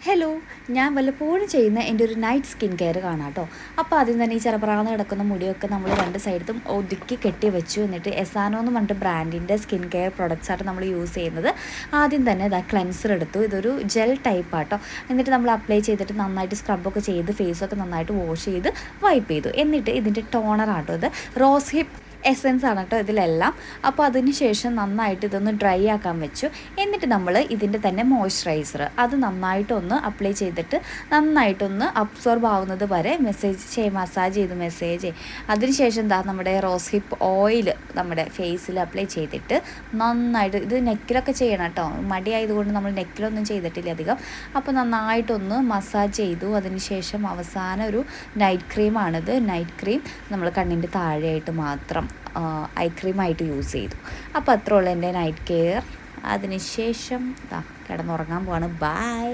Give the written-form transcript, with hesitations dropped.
Hello, ഞാൻ വല്ലപ്പോഴും ചെയ്യുന്ന എൻ്റെ ഒരു നൈറ്റ് സ്കിൻ കെയർ കാണാം കേട്ടോ. അപ്പോൾ ആദ്യം തന്നെ ഈ ചെറുപ്രാന്ന് കിടക്കുന്ന മുടിയൊക്കെ നമ്മൾ രണ്ട് സൈഡത്തും ഒതുക്കി കെട്ടി വെച്ചു. എന്നിട്ട് എസാനോ എന്ന് പറഞ്ഞിട്ട് ബ്രാൻഡിൻ്റെ സ്കിൻ കെയർ പ്രൊഡക്ട്സ് ആയിട്ട് നമ്മൾ യൂസ് ചെയ്യുന്നത്. ആദ്യം തന്നെ ഇതാ ക്ലെൻസർ എടുത്തു. ഇതൊരു ജെൽ ടൈപ്പ് ആട്ടോ. എന്നിട്ട് നമ്മൾ അപ്ലൈ ചെയ്തിട്ട് നന്നായിട്ട് സ്ക്രബൊക്കെ ചെയ്ത് ഫേസൊക്കെ നന്നായിട്ട് വാഷ് ചെയ്ത് വൈപ്പ് ചെയ്തു. എന്നിട്ട് ഇതിൻ്റെ ടോണർ ആട്ടോ ഇത് റോസ് ഹിപ്പ് എസെൻസ് ആണ് കേട്ടോ ഇതിലെല്ലാം. അപ്പോൾ അതിന് ശേഷം നന്നായിട്ട് ഇതൊന്ന് ഡ്രൈ ആക്കാൻ വെച്ചു. എന്നിട്ട് നമ്മൾ ഇതിൻ്റെ തന്നെ മോയ്സ്ചറൈസർ അത് നന്നായിട്ടൊന്ന് അപ്ലൈ ചെയ്തിട്ട് നന്നായിട്ടൊന്ന് അബ്സോർബ് ആവുന്നത് വരെ മസാജ് ചെയ്ത് അതിന് ശേഷം എന്താ നമ്മുടെ റോസ് ഹിപ്പ് ഓയിൽ നമ്മുടെ ഫേസിൽ അപ്ലൈ ചെയ്തിട്ട് നന്നായിട്ട് ഇത് നെക്കിലൊക്കെ ചെയ്യണം കേട്ടോ. മടിയായതുകൊണ്ട് നമ്മൾ നെക്കിലൊന്നും ചെയ്തിട്ടില്ല അധികം. അപ്പോൾ നന്നായിട്ടൊന്ന് മസാജ് ചെയ്തു. അതിന് ശേഷം അവസാനം ഒരു നൈറ്റ് ക്രീമാണിത്. നൈറ്റ് ക്രീം നമ്മൾ കണ്ണിൻ്റെ താഴെയായിട്ട് മാത്രം ഐ ക്രീമായിട്ട് യൂസ് ചെയ്തു. അപ്പോൾ അത്രേ ഉള്ളൂ എൻ്റെ നൈറ്റ് കെയർ. അതിന് ശേഷം കിടന്നുറങ്ങാൻ പോവാണ്. ബൈ.